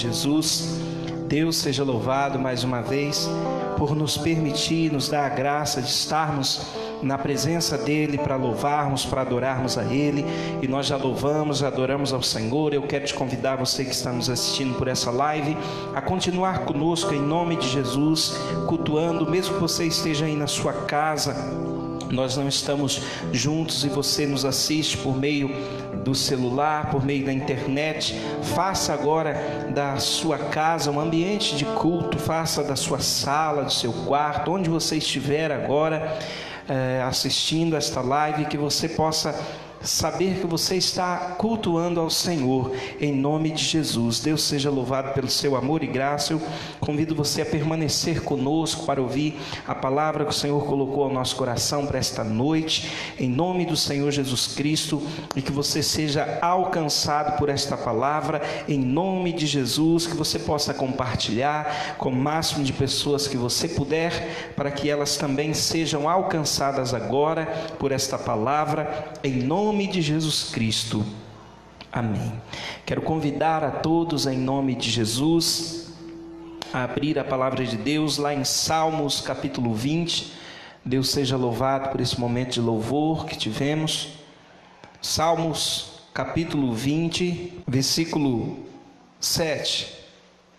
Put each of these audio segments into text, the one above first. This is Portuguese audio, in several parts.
Jesus. Deus seja louvado mais uma vez por nos permitir, nos dar a graça de estarmos na presença dEle para louvarmos, para adorarmos a Ele. E nós já louvamos, já adoramos ao Senhor. Eu quero te convidar, você que está nos assistindo por essa live, a continuar conosco em nome de Jesus, cultuando, mesmo que você esteja aí na sua casa. Nós não estamos juntos e você nos assiste por meio do celular, por meio da internet. Faça agora da sua casa um ambiente de culto, faça da sua sala, do seu quarto, onde você estiver agora assistindo esta live, que você possa saber que você está cultuando ao Senhor em nome de Jesus. Deus seja louvado pelo seu amor e graça. Eu convido você a permanecer conosco para ouvir a palavra que o Senhor colocou ao nosso coração para esta noite, em nome do Senhor Jesus Cristo, e que você seja alcançado por esta palavra em nome de Jesus, que você possa compartilhar com o máximo de pessoas que você puder, para que elas também sejam alcançadas agora por esta palavra em nome de Jesus Cristo, amém. Quero convidar a todos em nome de Jesus a abrir a palavra de Deus lá em Salmos capítulo 20. Deus seja louvado por esse momento de louvor que tivemos. Salmos capítulo 20, versículo 7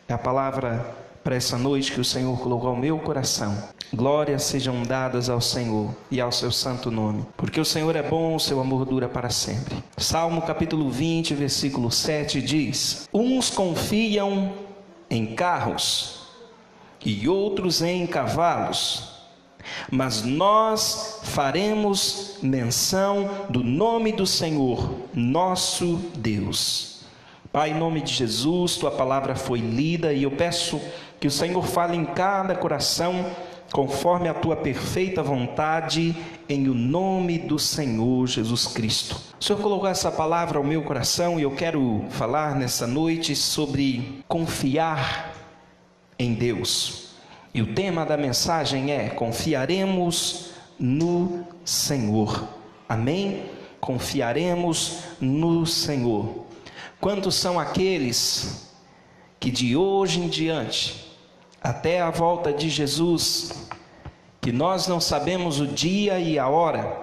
é a palavra para essa noite que o Senhor colocou ao meu coração. Glórias sejam dadas ao Senhor e ao seu santo nome, porque o Senhor é bom, o seu amor dura para sempre. Salmo capítulo 20, versículo 7 diz: uns confiam em carros e outros em cavalos, mas nós faremos menção do nome do Senhor, nosso Deus. Pai, em nome de Jesus, tua palavra foi lida e eu peço que o Senhor fale em cada coração conforme a tua perfeita vontade, em o nome do Senhor Jesus Cristo. O Senhor colocou essa palavra ao meu coração e eu quero falar nessa noite sobre confiar em Deus. E o tema da mensagem é: confiaremos no Senhor. Amém? Confiaremos no Senhor. Quantos são aqueles que de hoje em diante, até a volta de Jesus, que nós não sabemos o dia e a hora,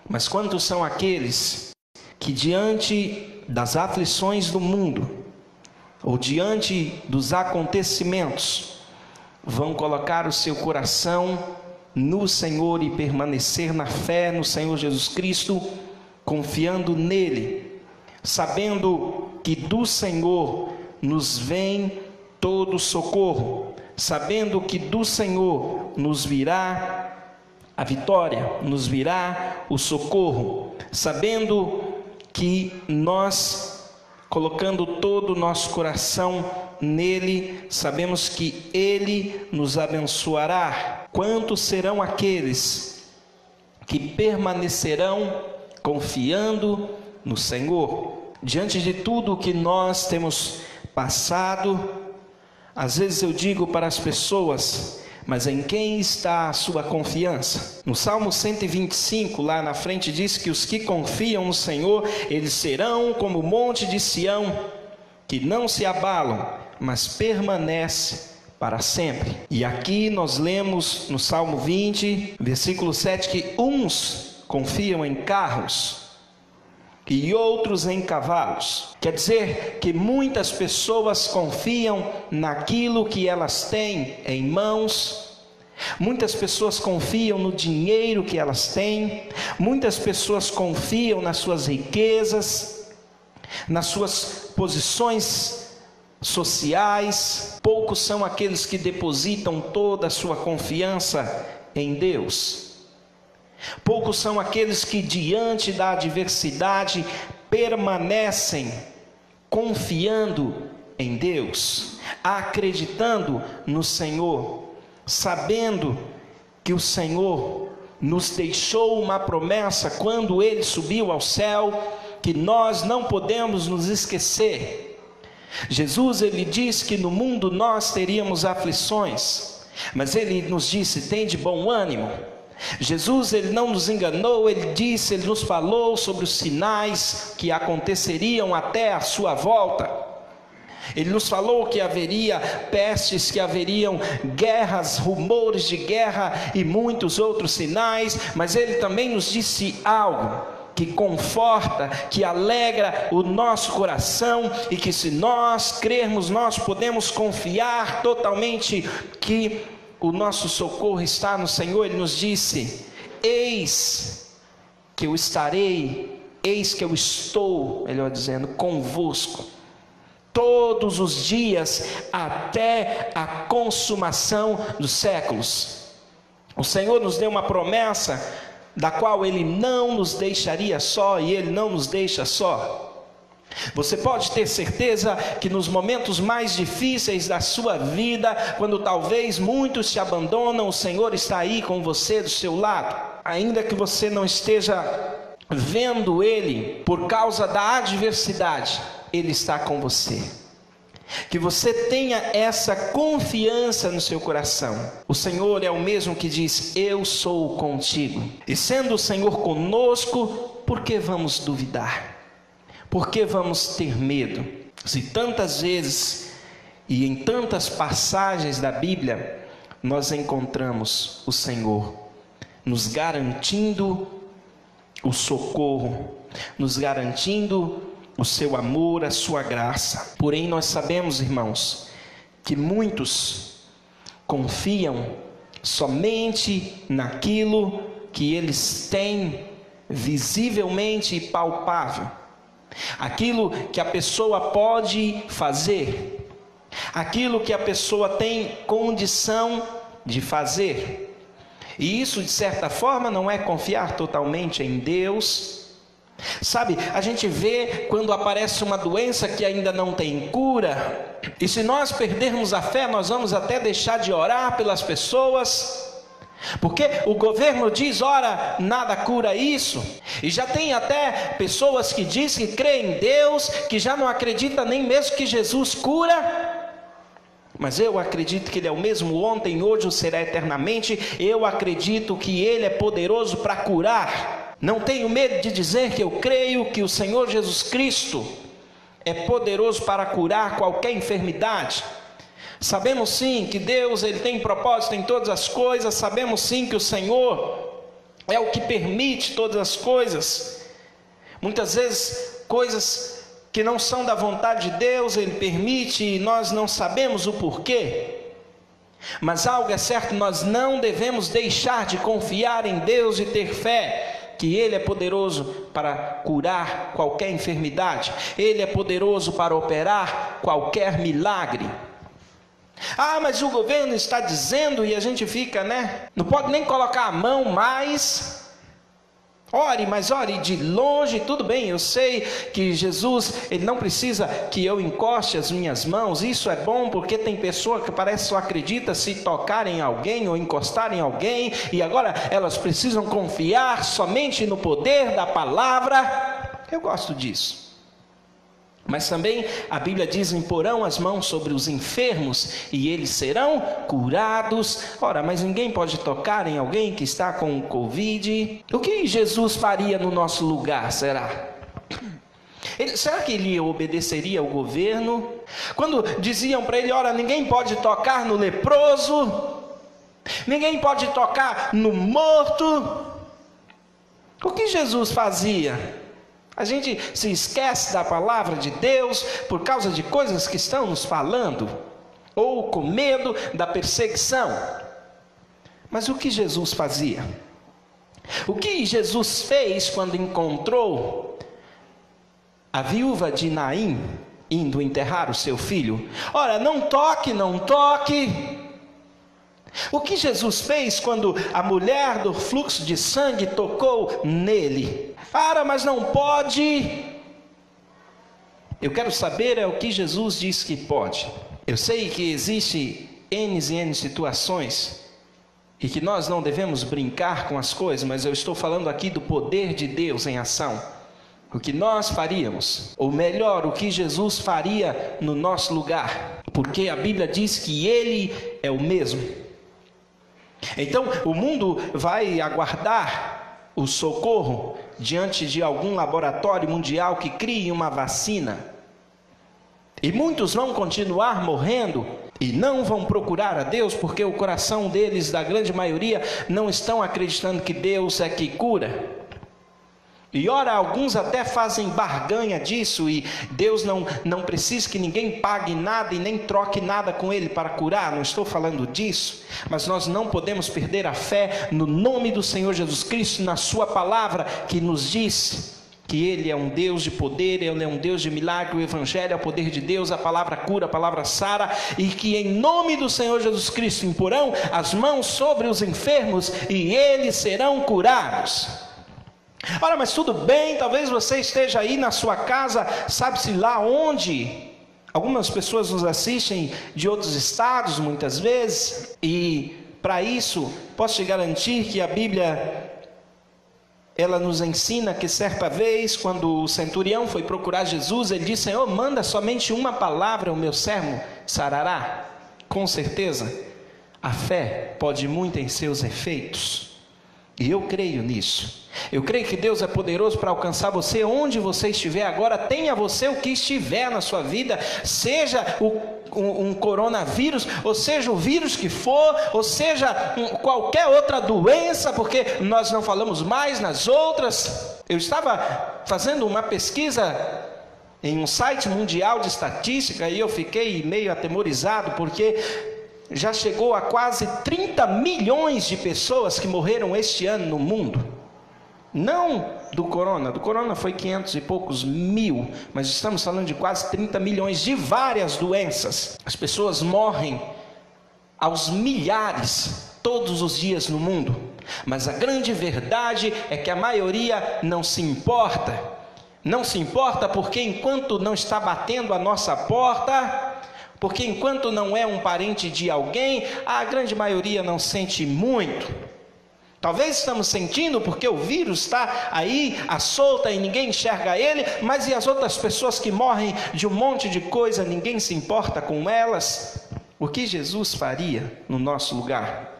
mas quantos são aqueles que diante das aflições do mundo, ou diante dos acontecimentos, vão colocar o seu coração no Senhor e permanecer na fé no Senhor Jesus Cristo, confiando nele, sabendo que do Senhor nos vem todo socorro, sabendo que do Senhor nos virá a vitória, nos virá o socorro, sabendo que nós, colocando todo o nosso coração nele, sabemos que ele nos abençoará. Quantos serão aqueles que permanecerão confiando no Senhor? Diante de tudo o que nós temos passado, às vezes eu digo para as pessoas: mas em quem está a sua confiança? No Salmo 125, lá na frente, diz que os que confiam no Senhor, eles serão como o monte de Sião, que não se abalam, mas permanece para sempre. E aqui nós lemos no Salmo 20, versículo 7, que uns confiam em carros e outros em cavalos. Quer dizer que muitas pessoas confiam naquilo que elas têm em mãos, muitas pessoas confiam no dinheiro que elas têm, muitas pessoas confiam nas suas riquezas, nas suas posições sociais. Poucos são aqueles que depositam toda a sua confiança em Deus. Poucos são aqueles que diante da adversidade permanecem confiando em Deus, acreditando no Senhor, sabendo que o Senhor nos deixou uma promessa quando Ele subiu ao céu, que nós não podemos nos esquecer. Jesus, Ele disse que no mundo nós teríamos aflições, mas Ele nos disse: tem de bom ânimo. Jesus, Ele não nos enganou, Ele disse, Ele nos falou sobre os sinais que aconteceriam até a sua volta. Ele nos falou que haveria pestes, que haveriam guerras, rumores de guerra e muitos outros sinais, mas Ele também nos disse algo que conforta, que alegra o nosso coração, e que se nós crermos, nós podemos confiar totalmente que o nosso socorro está no Senhor. Ele nos disse: eis que eu estarei, eis que eu estou, melhor dizendo, convosco todos os dias até a consumação dos séculos. O Senhor nos deu uma promessa da qual Ele não nos deixaria só, e Ele não nos deixa só. Você pode ter certeza que nos momentos mais difíceis da sua vida, quando talvez muitos te abandonam, o Senhor está aí com você, do seu lado. Ainda que você não esteja vendo Ele por causa da adversidade, Ele está com você. Que você tenha essa confiança no seu coração. O Senhor é o mesmo que diz: eu sou contigo. E sendo o Senhor conosco, por que vamos duvidar? Por que vamos ter medo? Se tantas vezes e em tantas passagens da Bíblia nós encontramos o Senhor nos garantindo o socorro, nos garantindo o seu amor, a sua graça. Porém, nós sabemos, irmãos, que muitos confiam somente naquilo que eles têm visivelmente e palpável, aquilo que a pessoa pode fazer, aquilo que a pessoa tem condição de fazer. E isso, de certa forma, não é confiar totalmente em Deus. Sabe, a gente vê quando aparece uma doença que ainda não tem cura, e se nós perdermos a fé, nós vamos até deixar de orar pelas pessoas, porque o governo diz: ora, nada cura isso. E já tem até pessoas que dizem que creem em Deus, que já não acreditam nem mesmo que Jesus cura. Mas eu acredito que Ele é o mesmo ontem, hoje ou será eternamente. Eu acredito que Ele é poderoso para curar. Não tenho medo de dizer que eu creio que o Senhor Jesus Cristo é poderoso para curar qualquer enfermidade. Sabemos sim que Deus, Ele tem propósito em todas as coisas. Sabemos sim que o Senhor é o que permite todas as coisas. Muitas vezes coisas que não são da vontade de Deus Ele permite, e nós não sabemos o porquê. Mas algo é certo: nós não devemos deixar de confiar em Deus e ter fé que Ele é poderoso para curar qualquer enfermidade. Ele é poderoso para operar qualquer milagre. Ah, mas o governo está dizendo, e a gente fica, não pode nem colocar a mão mais. Ore, mas ore de longe. Tudo bem, eu sei que Jesus, Ele não precisa que eu encoste as minhas mãos. Isso é bom, porque tem pessoa que parece só acredita se tocar em alguém ou encostar em alguém, e agora elas precisam confiar somente no poder da palavra. Eu gosto disso. Mas também a Bíblia diz: imporão as mãos sobre os enfermos e eles serão curados. Ora, mas ninguém pode tocar em alguém que está com Covid. O que Jesus faria no nosso lugar, será? Será que Ele obedeceria ao governo? Quando diziam para Ele: ora, ninguém pode tocar no leproso, ninguém pode tocar no morto. O que Jesus fazia? A gente se esquece da palavra de Deus por causa de coisas que estão nos falando, ou com medo da perseguição. Mas o que Jesus fazia? O que Jesus fez quando encontrou a viúva de Naim indo enterrar o seu filho? Ora, não toque, não toque. O que Jesus fez quando a mulher do fluxo de sangue tocou nele? Ora, mas não pode. Eu quero saber o que Jesus diz que pode. Eu sei que existe N e N situações e que nós não devemos brincar com as coisas, mas eu estou falando aqui do poder de Deus em ação. O que nós faríamos, ou melhor, o que Jesus faria no nosso lugar, porque a Bíblia diz que Ele é o mesmo. Então o mundo vai aguardar o socorro diante de algum laboratório mundial que crie uma vacina. E muitos vão continuar morrendo e não vão procurar a Deus, porque o coração deles, da grande maioria, não estão acreditando que Deus é que cura. E ora, alguns até fazem barganha disso, e Deus não precisa que ninguém pague nada e nem troque nada com Ele para curar. Não estou falando disso, mas nós não podemos perder a fé no nome do Senhor Jesus Cristo, na sua palavra, que nos diz que Ele é um Deus de poder, Ele é um Deus de milagre, o Evangelho é o poder de Deus, a palavra cura, a palavra sara, e que em nome do Senhor Jesus Cristo imporão as mãos sobre os enfermos e eles serão curados. Ora, mas tudo bem, talvez você esteja aí na sua casa, sabe-se lá onde. Algumas pessoas nos assistem de outros estados muitas vezes, e para isso posso te garantir que a Bíblia, ela nos ensina que certa vez, quando o centurião foi procurar Jesus, ele disse: Senhor, manda somente uma palavra, o meu servo sarará. Com certeza, a fé pode muito em seus efeitos, e eu creio nisso. Eu creio que Deus é poderoso para alcançar você onde você estiver agora. Tenha você o que estiver na sua vida, seja um coronavírus, ou seja o vírus que for, ou seja qualquer outra doença, porque nós não falamos mais nas outras. Eu estava fazendo uma pesquisa em um site mundial de estatística e eu fiquei meio atemorizado, porque já chegou a quase 30 milhões de pessoas que morreram este ano no mundo. Não do corona foi 500 e poucos mil, mas estamos falando de quase 30 milhões de várias doenças. As pessoas morrem aos milhares todos os dias no mundo, mas a grande verdade é que a maioria não se importa. Não se importa porque enquanto não está batendo a nossa porta, porque enquanto não é um parente de alguém, a grande maioria não sente muito. Talvez estamos sentindo porque o vírus está aí à solta e ninguém enxerga ele, mas e as outras pessoas que morrem de um monte de coisa, ninguém se importa com elas? O que Jesus faria no nosso lugar?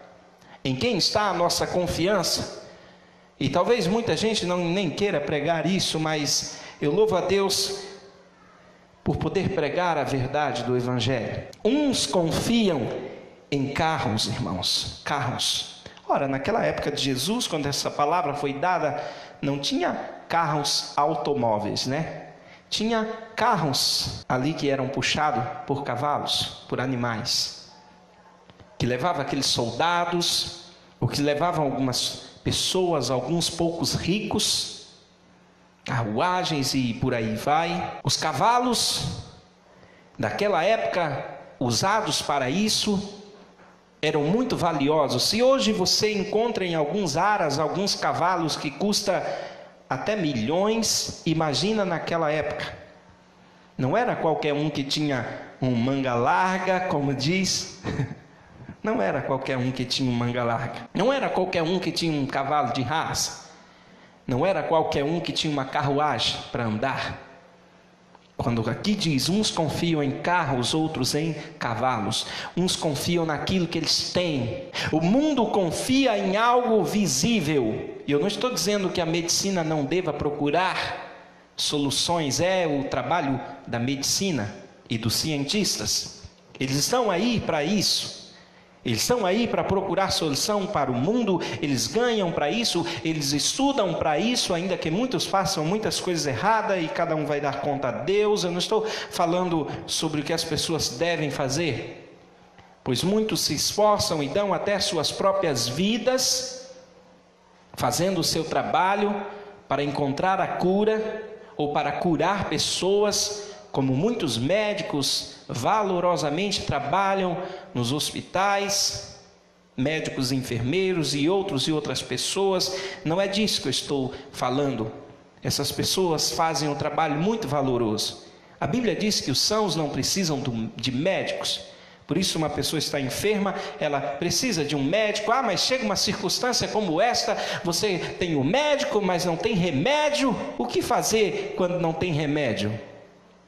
Em quem está a nossa confiança? E talvez muita gente nem queira pregar isso, mas eu louvo a Deus por poder pregar a verdade do Evangelho. Uns confiam em carros, irmãos, carros. Ora, naquela época de Jesus, quando essa palavra foi dada, não tinha carros automóveis, né? Tinha carros ali que eram puxados por cavalos, por animais, que levavam aqueles soldados, ou que levavam algumas pessoas, alguns poucos ricos, carruagens e por aí vai. Os cavalos daquela época, usados para isso, eram muito valiosos. Se hoje você encontra em alguns aras, alguns cavalos que custa até milhões, imagina naquela época. Não era qualquer um que tinha um manga larga, como diz. Não era qualquer um que tinha um manga larga. Não era qualquer um que tinha um cavalo de raça. Não era qualquer um que tinha uma carruagem para andar. Quando aqui diz, uns confiam em carros, outros em cavalos. Uns confiam naquilo que eles têm. O mundo confia em algo visível. E eu não estou dizendo que a medicina não deva procurar soluções. É o trabalho da medicina e dos cientistas. Eles estão aí para isso. Eles estão aí para procurar solução para o mundo, eles ganham para isso, eles estudam para isso, ainda que muitos façam muitas coisas erradas e cada um vai dar conta a Deus. Eu não estou falando sobre o que as pessoas devem fazer, pois muitos se esforçam e dão até suas próprias vidas, fazendo o seu trabalho para encontrar a cura ou para curar pessoas, como muitos médicos valorosamente trabalham nos hospitais, médicos, enfermeiros e outras pessoas. Não é disso que eu estou falando. Essas pessoas fazem um trabalho muito valoroso. A Bíblia diz que os sãos não precisam de médicos. Por isso, uma pessoa está enferma, ela precisa de um médico. Ah, mas chega uma circunstância como esta, você tem o médico, mas não tem remédio. O que fazer quando não tem remédio?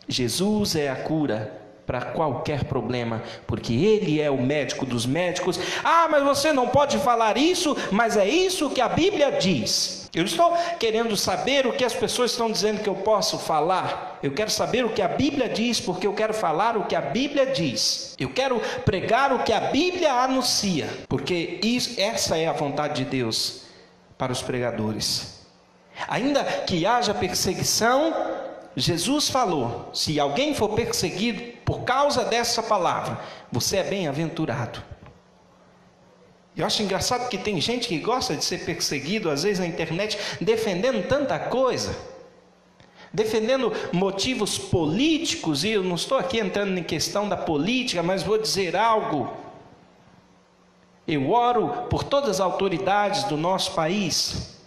Jesus é a cura. para qualquer problema, porque Ele é o médico dos médicos. Ah, mas você não pode falar isso, mas é isso que a Bíblia diz. Eu estou querendo saber o que as pessoas estão dizendo que eu posso falar. Eu quero saber o que a Bíblia diz, porque eu quero falar o que a Bíblia diz. Eu quero pregar o que a Bíblia anuncia, porque essa é a vontade de Deus para os pregadores. Ainda que haja perseguição, Jesus falou: se alguém for perseguido por causa dessa palavra, você é bem-aventurado. Eu acho engraçado que tem gente que gosta de ser perseguido, às vezes na internet, defendendo tanta coisa, defendendo motivos políticos, e eu não estou aqui entrando em questão da política, mas vou dizer algo. Eu oro por todas as autoridades do nosso país,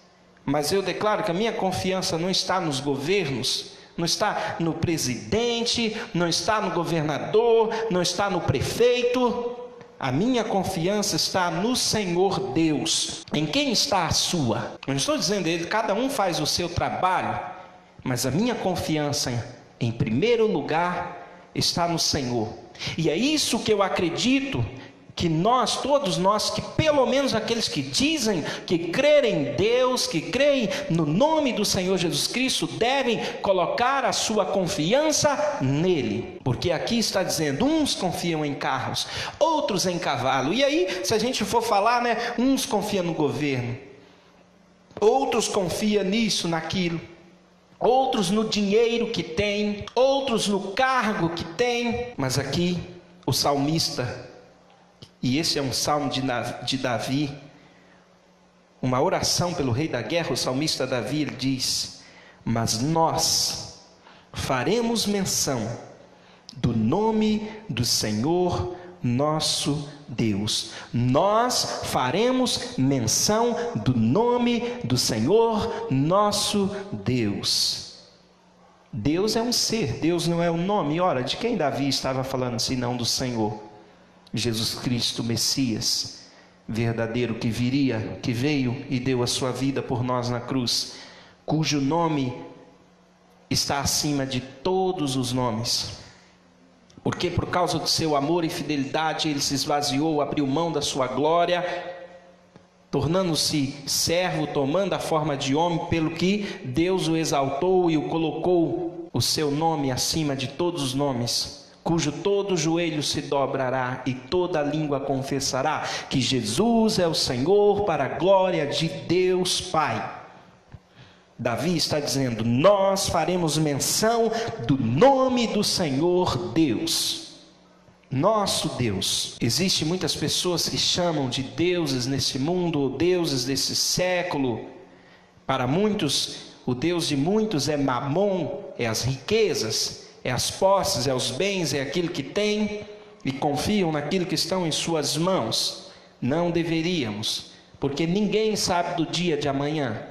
mas eu declaro que a minha confiança não está nos governos, não está no presidente, não está no governador, não está no prefeito. A minha confiança está no Senhor Deus. Em quem está a sua? Eu não estou dizendo ele, cada um faz o seu trabalho, mas a minha confiança, em primeiro lugar, está no Senhor. E é isso que eu acredito, que nós, todos nós, que pelo menos aqueles que dizem que creem em Deus, que creem no nome do Senhor Jesus Cristo, devem colocar a sua confiança nele, porque aqui está dizendo, uns confiam em carros, outros em cavalo, e aí se a gente for falar, uns confiam no governo, outros confiam nisso, naquilo, outros no dinheiro que tem, outros no cargo que tem, mas aqui o salmista, e esse é um salmo de Davi, uma oração pelo rei da guerra, o salmista Davi, ele diz: mas nós faremos menção do nome do Senhor nosso Deus. Nós faremos menção do nome do Senhor nosso Deus. Deus é um ser, Deus não é um nome. Ora, de quem Davi estava falando senão do Senhor? Jesus Cristo, Messias, verdadeiro, que viria, que veio e deu a sua vida por nós na cruz, cujo nome está acima de todos os nomes, porque por causa do seu amor e fidelidade, ele se esvaziou, abriu mão da sua glória, tornando-se servo, tomando a forma de homem, pelo que Deus o exaltou e o colocou o seu nome acima de todos os nomes, cujo todo joelho se dobrará e toda língua confessará que Jesus é o Senhor, para a glória de Deus Pai. Davi está dizendo: nós faremos menção do nome do Senhor Deus, nosso Deus. Existem muitas pessoas que chamam de deuses nesse mundo, ou deuses desse século. Para muitos, o Deus de muitos é Mamon, é as riquezas, é as posses, é os bens, é aquilo que tem, e confiam naquilo que estão em suas mãos. Não deveríamos, porque ninguém sabe do dia de amanhã,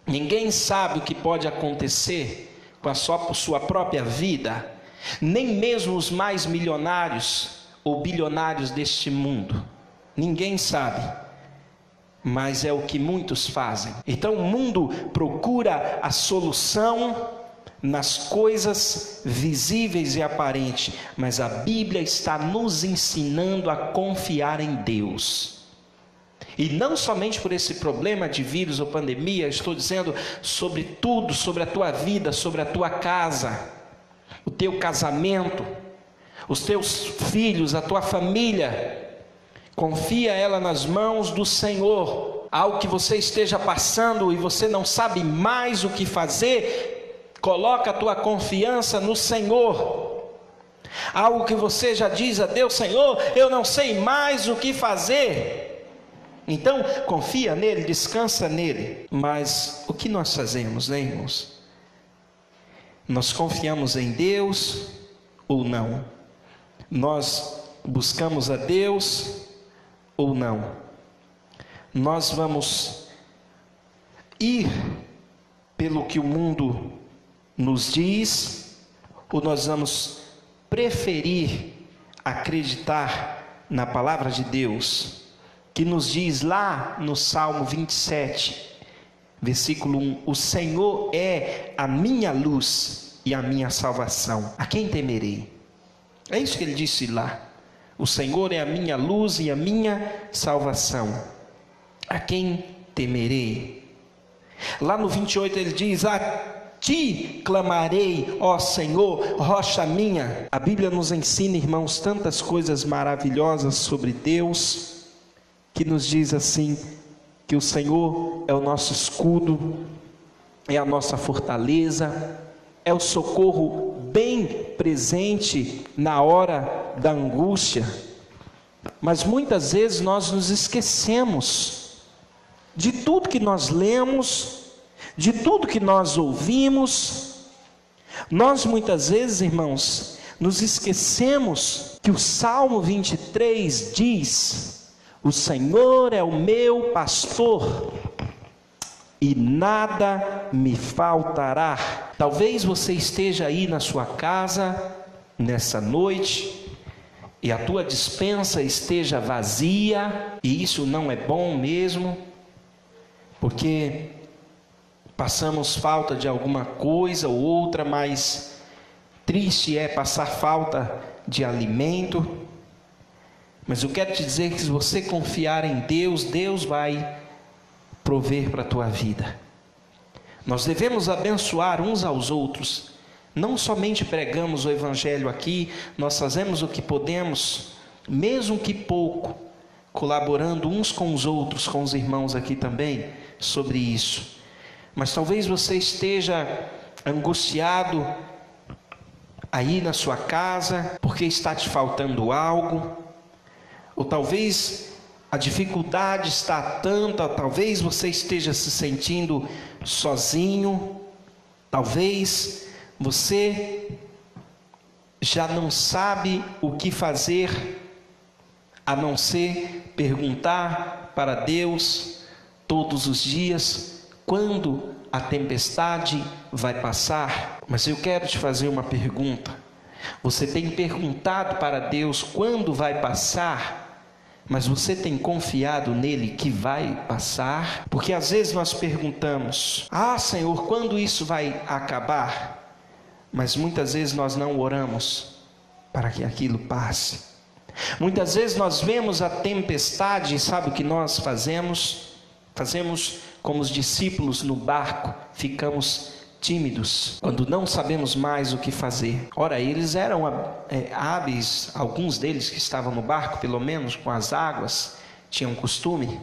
ninguém sabe o que pode acontecer com a sua própria vida, nem mesmo os mais milionários ou bilionários deste mundo, ninguém sabe, mas é o que muitos fazem. Então o mundo procura a solução nas coisas visíveis e aparentes, mas a Bíblia está nos ensinando a confiar em Deus. E não somente por esse problema de vírus ou pandemia, estou dizendo sobre tudo, sobre a tua vida, sobre a tua casa, o teu casamento, os teus filhos, a tua família. Confia ela nas mãos do Senhor. Algo que você esteja passando e você não sabe mais o que fazer, coloca a tua confiança no Senhor. Algo que você já diz a Deus: Senhor, eu não sei mais o que fazer. Então confia nele, descansa nele. Mas o que nós fazemos, irmãos? Nós confiamos em Deus ou não? Nós buscamos a Deus ou não? Nós vamos ir pelo que o mundo nos diz, ou nós vamos preferir acreditar na palavra de Deus, que nos diz lá no Salmo 27, versículo 1, o Senhor é a minha luz e a minha salvação, a quem temerei? É isso que ele disse lá. O Senhor é a minha luz e a minha salvação. A quem temerei? Lá no 28 ele diz: a ti clamarei, ó Senhor, rocha minha. A Bíblia nos ensina, irmãos, tantas coisas maravilhosas sobre Deus, que nos diz assim, que o Senhor é o nosso escudo, é a nossa fortaleza, é o socorro bem presente na hora da angústia. Mas muitas vezes nós nos esquecemos de tudo que nós lemos, de tudo que nós ouvimos. Nós muitas vezes, irmãos, nos esquecemos que o Salmo 23 diz: o Senhor é o meu pastor e nada me faltará. Talvez você esteja aí na sua casa nessa noite e a tua despensa esteja vazia, e isso não é bom mesmo, porque passamos falta de alguma coisa ou outra, mas triste é passar falta de alimento. Mas eu quero te dizer que se você confiar em Deus, Deus vai prover para a tua vida. Nós devemos abençoar uns aos outros. Não somente pregamos o Evangelho aqui, nós fazemos o que podemos, mesmo que pouco, colaborando uns com os outros, com os irmãos aqui também, sobre isso. Mas talvez você esteja angustiado aí na sua casa, porque está te faltando algo, ou talvez a dificuldade está tanta, talvez você esteja se sentindo sozinho, talvez você já não sabe o que fazer, a não ser perguntar para Deus todos os dias quando a tempestade vai passar. Mas eu quero te fazer uma pergunta: você tem perguntado para Deus quando vai passar? Mas você tem confiado nele que vai passar? Porque às vezes nós perguntamos: ah, Senhor, quando isso vai acabar? Mas muitas vezes nós não oramos para que aquilo passe. Muitas vezes nós vemos a tempestade e sabe o que nós fazemos? Fazemos como os discípulos no barco, ficamos tímidos, quando não sabemos mais o que fazer. Ora, eles eram hábeis, alguns deles que estavam no barco, pelo menos com as águas, tinham costume.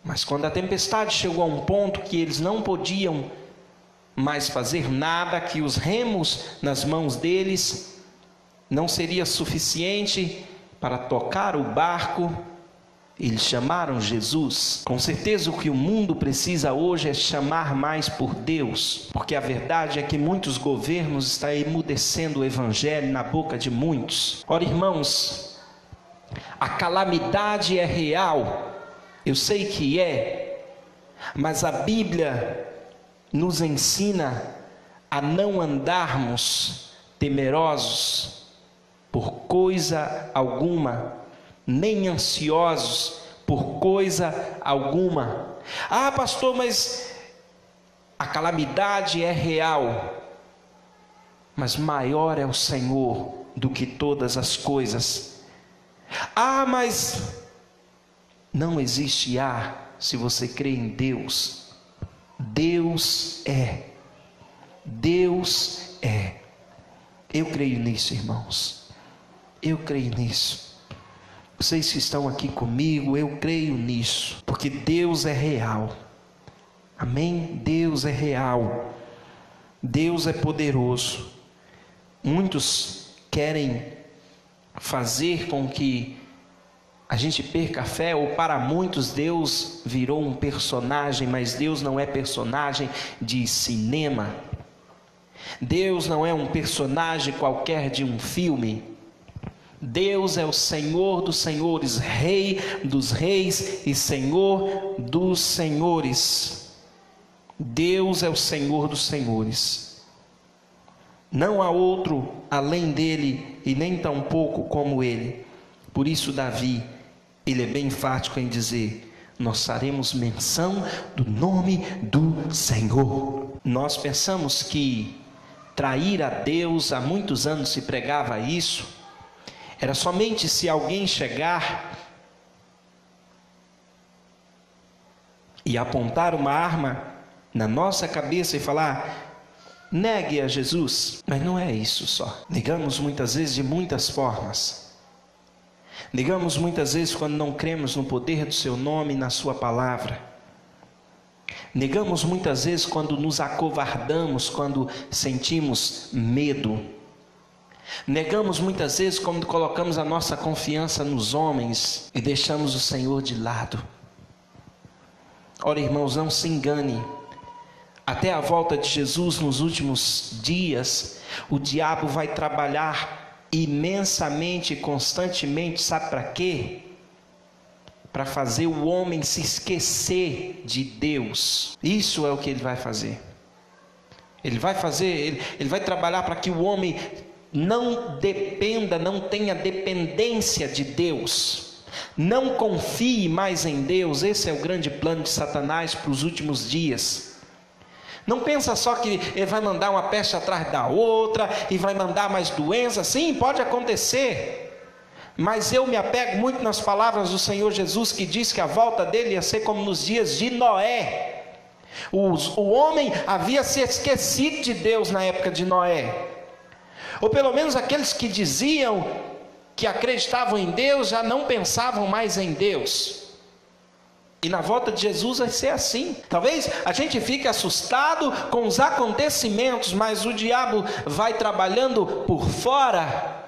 Mas quando a tempestade chegou a um ponto que eles não podiam mais fazer nada, que os remos nas mãos deles não seria suficiente para tocar o barco, eles chamaram Jesus. Com certeza o que o mundo precisa hoje é chamar mais por Deus, porque a verdade é que muitos governos estão emudecendo o Evangelho na boca de muitos. Ora, irmãos, a calamidade é real, eu sei que é, mas a Bíblia nos ensina a não andarmos temerosos por coisa alguma, nem ansiosos por coisa alguma. Ah, pastor, mas a calamidade é real, mas maior é o Senhor do que todas as coisas. Ah, mas não existe se você crê em Deus. Deus é. Deus é. Eu creio nisso, irmãos. Eu creio nisso. Vocês que estão aqui comigo, eu creio nisso, porque Deus é real. Amém? Deus é real. Deus é poderoso. Muitos querem fazer com que a gente perca a fé, ou para muitos Deus virou um personagem, mas Deus não é personagem de cinema. Deus não é um personagem qualquer de um filme. Deus é o Senhor dos senhores, Rei dos reis e Senhor dos senhores. Deus é o Senhor dos senhores. Não há outro além dele e nem tampouco como ele. Por isso Davi, ele é bem enfático em dizer: nós faremos menção do nome do Senhor. Nós pensamos que trair a Deus, há muitos anos se pregava isso, Era somente se alguém chegar e apontar uma arma na nossa cabeça e falar: negue a Jesus. Mas não é isso só. Negamos muitas vezes de muitas formas. Negamos muitas vezes quando não cremos no poder do seu nome e na sua palavra. Negamos muitas vezes quando nos acovardamos, quando sentimos medo. Negamos muitas vezes quando colocamos a nossa confiança nos homens e deixamos o Senhor de lado. Ora, irmãos, não se engane. Até a volta de Jesus nos últimos dias, o diabo vai trabalhar imensamente e constantemente, sabe para quê? Para fazer o homem se esquecer de Deus. Isso é o que ele vai fazer. Ele vai trabalhar para que o homem não dependa, não tenha dependência de Deus. Não confie mais em Deus. Esse é o grande plano de Satanás para os últimos dias. Não pensa só que ele vai mandar uma peste atrás da outra e vai mandar mais doenças. Sim, pode acontecer. Mas eu me apego muito nas palavras do Senhor Jesus, que diz que a volta dele ia ser como nos dias de Noé. O homem havia se esquecido de Deus na época de Noé. Ou pelo menos aqueles que diziam que acreditavam em Deus já não pensavam mais em Deus. E na volta de Jesus vai ser assim. Talvez a gente fique assustado com os acontecimentos, mas o diabo vai trabalhando por fora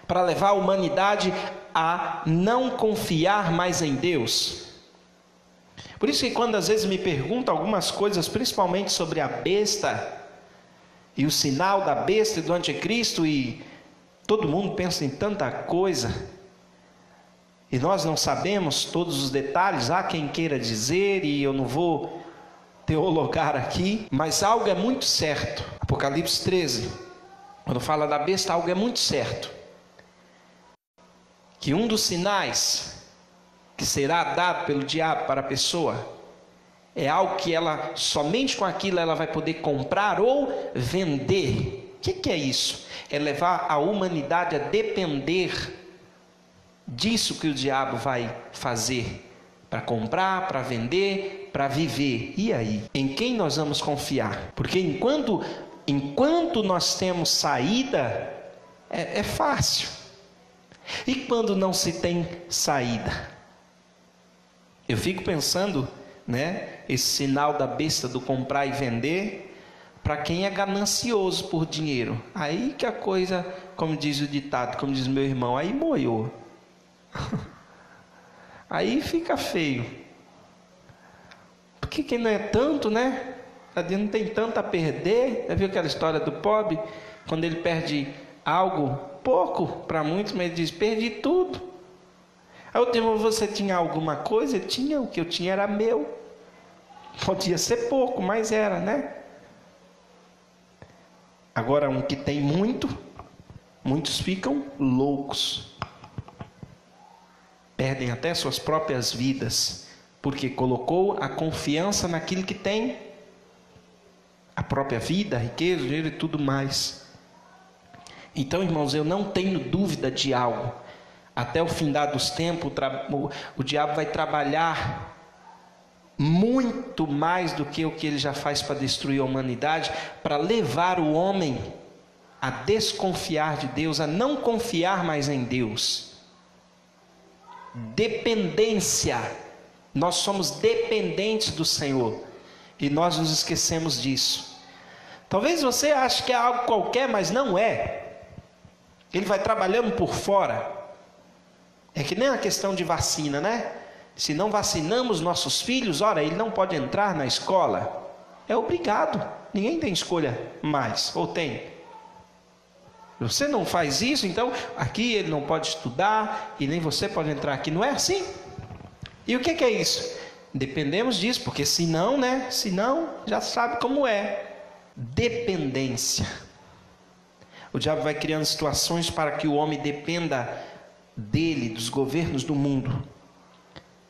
para levar a humanidade a não confiar mais em Deus. Por isso que quando às vezes me perguntam algumas coisas, principalmente sobre a besta e o sinal da besta e do anticristo, e todo mundo pensa em tanta coisa, e nós não sabemos todos os detalhes. Há quem queira dizer, e eu não vou teologar aqui, mas algo é muito certo. Apocalipse 13, quando fala da besta, algo é muito certo. Que um dos sinais que será dado pelo diabo para a pessoa é algo que ela, somente com aquilo ela vai poder comprar ou vender. O que é isso? É levar a humanidade a depender disso que o diabo vai fazer, para comprar, para vender, para viver. E aí? Em quem nós vamos confiar? Porque enquanto nós temos saída, é fácil. E quando não se tem saída? Eu fico pensando, esse sinal da besta do comprar e vender, para quem é ganancioso por dinheiro. Aí que a coisa, como diz o ditado, como diz meu irmão, aí moiou. Aí fica feio. Porque quem não é tanto, não tem tanto a perder. Já viu aquela história do pobre? Quando ele perde algo, pouco para muitos, mas ele diz: perdi tudo. Aí o termo: você tinha alguma coisa? Ele tinha, o que eu tinha era meu. Podia ser pouco, mas era, Agora um que tem muito, muitos ficam loucos. Perdem até suas próprias vidas, porque colocou a confiança naquilo que tem, a própria vida, a riqueza, o dinheiro e tudo mais. Então, irmãos, eu não tenho dúvida de algo. Até o findar dos tempos, o diabo vai trabalhar muito mais do que o que ele já faz para destruir a humanidade, para levar o homem a desconfiar de Deus, a não confiar mais em Deus. Dependência. Nós somos dependentes do Senhor e nós nos esquecemos disso. Talvez você ache que é algo qualquer, mas não é. Ele vai trabalhando por fora. É que nem a questão de vacina, Se não vacinamos nossos filhos, ora, ele não pode entrar na escola. É obrigado. Ninguém tem escolha mais, ou tem? Você não faz isso, então aqui ele não pode estudar e nem você pode entrar aqui. Não é assim? E o que é isso? Dependemos disso, porque senão, senão já sabe como é. Dependência. O diabo vai criando situações para que o homem dependa dele, dos governos do mundo,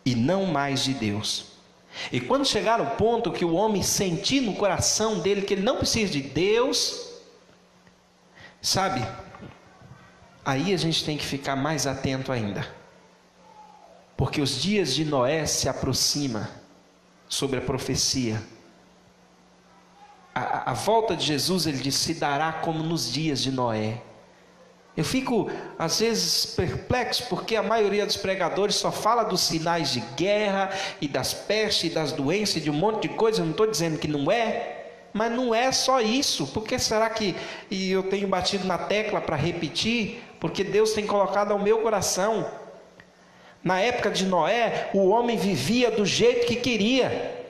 e não mais de Deus. E quando chegar o ponto que o homem sentir no coração dele que ele não precisa de Deus, sabe, aí a gente tem que ficar mais atento ainda. Porque os dias de Noé se aproximam sobre a profecia. A volta de Jesus, ele diz, se dará como nos dias de Noé. Eu fico, às vezes, perplexo, porque a maioria dos pregadores só fala dos sinais de guerra, e das pestes, e das doenças, e de um monte de coisa. Eu não estou dizendo que não é, mas não é só isso. Por que será que, e eu tenho batido na tecla para repetir, porque Deus tem colocado ao meu coração. Na época de Noé, o homem vivia do jeito que queria,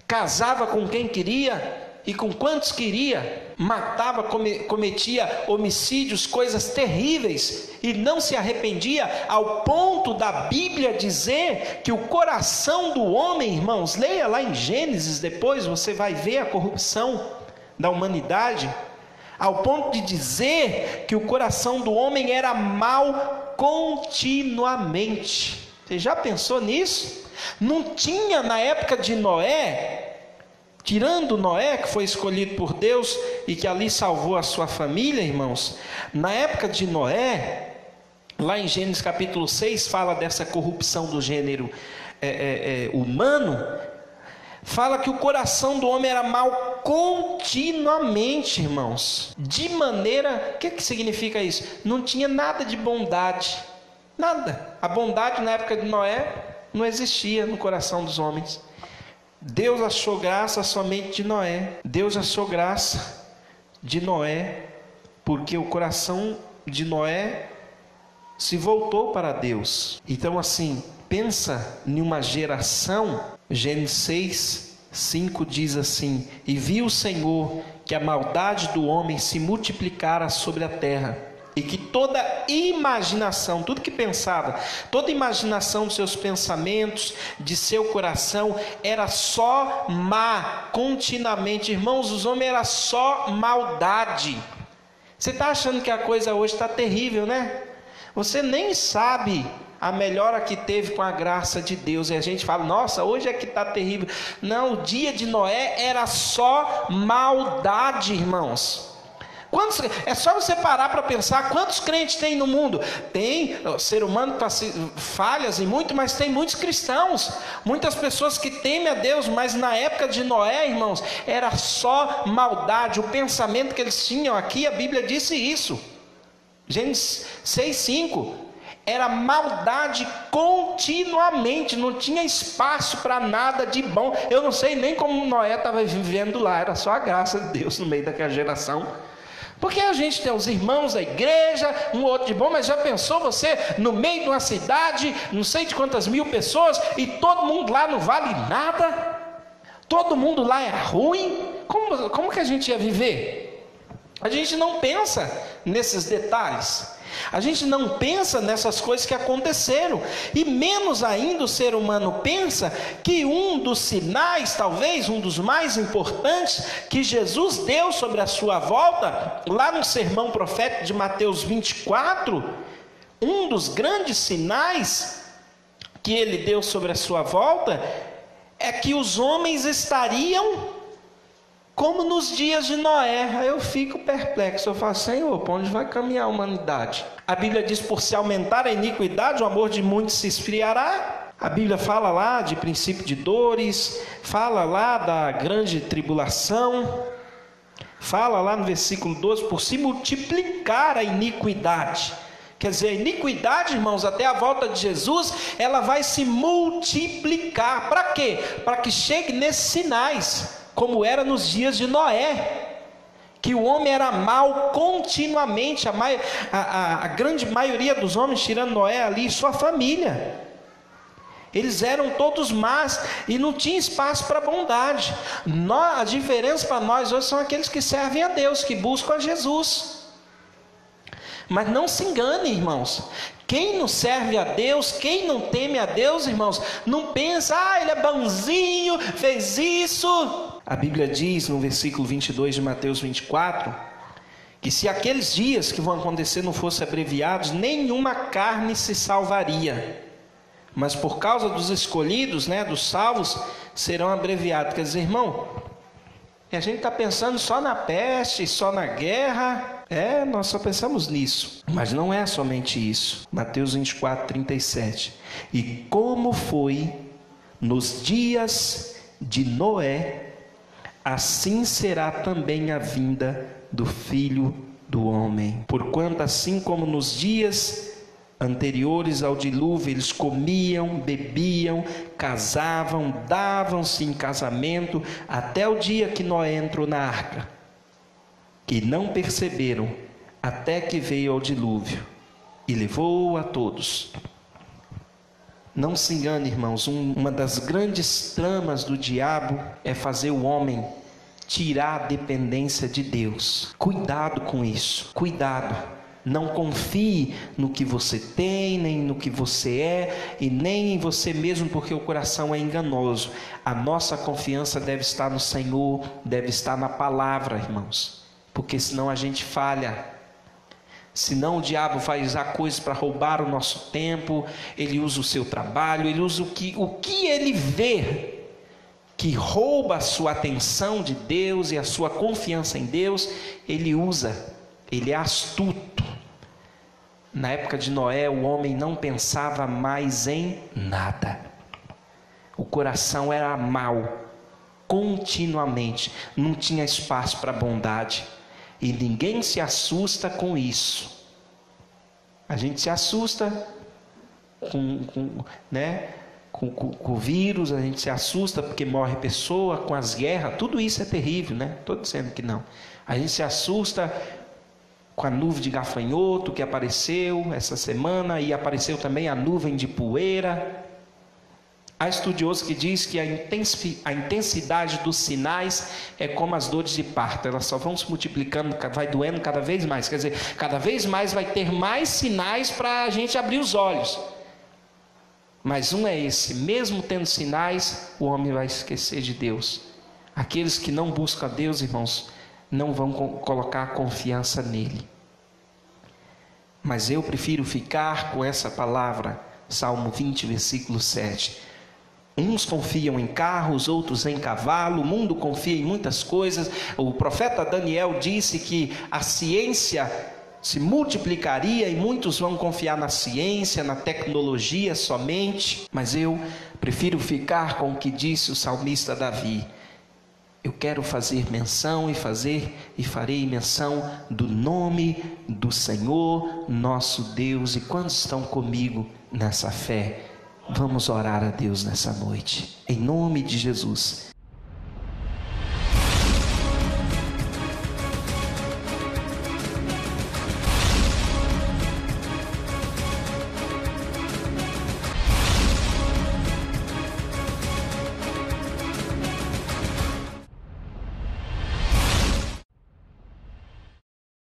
casava com quem queria, e com quantos queria, matava, cometia homicídios, coisas terríveis, e não se arrependia, ao ponto da Bíblia dizer que o coração do homem, irmãos, leia lá em Gênesis depois, você vai ver a corrupção da humanidade, ao ponto de dizer que o coração do homem era mau continuamente. Você já pensou nisso? Não tinha na época de Noé, tirando Noé, que foi escolhido por Deus e que ali salvou a sua família, irmãos, na época de Noé, lá em Gênesis capítulo 6, fala dessa corrupção do gênero humano, fala que o coração do homem era mau continuamente, irmãos, de maneira, o que significa isso? Não tinha nada de bondade, nada, a bondade na época de Noé não existia no coração dos homens. Deus achou graça somente de Noé. Deus achou graça de Noé, porque o coração de Noé se voltou para Deus. Então assim, pensa em uma geração. Gênesis 6, 5 diz assim: e viu o Senhor que a maldade do homem se multiplicara sobre a terra, e que toda imaginação, tudo que pensava, toda imaginação dos seus pensamentos, de seu coração, era só má, continuamente. Irmãos, os homens era só maldade. Você está achando que a coisa hoje está terrível, né? Você nem sabe a melhora que teve com a graça de Deus, e a gente fala, nossa, hoje é que está terrível. Não, o dia de Noé era só maldade, irmãos. É só você parar para pensar quantos crentes tem no mundo. Tem, o ser humano falhas e muito, mas tem muitos cristãos, muitas pessoas que temem a Deus. Mas na época de Noé, irmãos, era só maldade. O pensamento que eles tinham aqui, a Bíblia disse isso, Gênesis 6:5, era maldade continuamente, não tinha espaço para nada de bom. Eu não sei nem como Noé estava vivendo lá, era só a graça de Deus no meio daquela geração. Porque a gente tem os irmãos da igreja, um outro de bom, mas já pensou você no meio de uma cidade, não sei de quantas mil pessoas, e todo mundo lá não vale nada? Todo mundo lá é ruim? Como que a gente ia viver? A gente não pensa nesses detalhes. A gente não pensa nessas coisas que aconteceram, e menos ainda o ser humano pensa que um dos sinais, talvez um dos mais importantes, que Jesus deu sobre a sua volta, lá no sermão profético de Mateus 24, um dos grandes sinais que ele deu sobre a sua volta, é que os homens estariam como nos dias de Noé. Aí eu fico perplexo, eu falo, Senhor, para onde vai caminhar a humanidade? A Bíblia diz, por se aumentar a iniquidade, o amor de muitos se esfriará. A Bíblia fala lá de princípio de dores, fala lá da grande tribulação, fala lá no versículo 12, por se multiplicar a iniquidade. Quer dizer, a iniquidade, irmãos, até a volta de Jesus, ela vai se multiplicar. Para quê? Para que chegue nesses sinais, como era nos dias de Noé, que o homem era mau continuamente. A grande maioria dos homens, tirando Noé ali e sua família, eles eram todos más, e não tinha espaço para bondade. A diferença para nós hoje são aqueles que servem a Deus, que buscam a Jesus. Mas não se engane, irmãos, quem não serve a Deus, quem não teme a Deus, irmãos, não pensa, ele é bonzinho, fez isso. A Bíblia diz no versículo 22 de Mateus 24, que se aqueles dias que vão acontecer não fossem abreviados, nenhuma carne se salvaria, mas por causa dos escolhidos, dos salvos, serão abreviados. Quer dizer, irmão, E a gente está pensando só na peste, só na guerra. Nós só pensamos nisso. Mas não é somente isso. Mateus 24, 37. E como foi nos dias de Noé, assim será também a vinda do Filho do Homem. Porquanto assim como nos dias anteriores ao dilúvio, eles comiam, bebiam, casavam, davam-se em casamento, até o dia que Noé entrou na arca, e não perceberam, até que veio ao dilúvio, e levou a todos. Não se engane, irmãos, uma das grandes tramas do diabo é fazer o homem tirar a dependência de Deus. Cuidado com isso, cuidado. Não confie no que você tem, nem no que você é, e nem em você mesmo, porque o coração é enganoso. A nossa confiança deve estar no Senhor, deve estar na palavra, irmãos, porque senão a gente falha. Senão o diabo vai usar coisas para roubar o nosso tempo, ele usa o seu trabalho, ele usa o que ele vê que rouba a sua atenção de Deus e a sua confiança em Deus, ele usa, ele é astuto. Na época de Noé, o homem não pensava mais em nada. O coração era mau, continuamente. Não tinha espaço para bondade. E ninguém se assusta com isso. A gente se assusta com o vírus, a gente se assusta porque morre pessoa, com as guerras. Tudo isso é terrível, né? Estou dizendo que não. A gente se assusta com a nuvem de gafanhoto que apareceu essa semana, e apareceu também a nuvem de poeira. Há estudioso que diz que a intensidade dos sinais é como as dores de parto, elas só vão se multiplicando, vai doendo cada vez mais, quer dizer, cada vez mais vai ter mais sinais para a gente abrir os olhos. Mas um é esse, mesmo tendo sinais, o homem vai esquecer de Deus. Aqueles que não buscam a Deus, irmãos, não vão colocar confiança nele. Mas eu prefiro ficar com essa palavra, Salmo 20, versículo 7. Uns confiam em carros, outros em cavalo, o mundo confia em muitas coisas. O profeta Daniel disse que a ciência se multiplicaria e muitos vão confiar na ciência, na tecnologia somente. Mas eu prefiro ficar com o que disse o salmista Davi. Eu quero fazer menção e farei menção do nome do Senhor nosso Deus. E quantos estão comigo nessa fé? Vamos orar a Deus nessa noite, em nome de Jesus.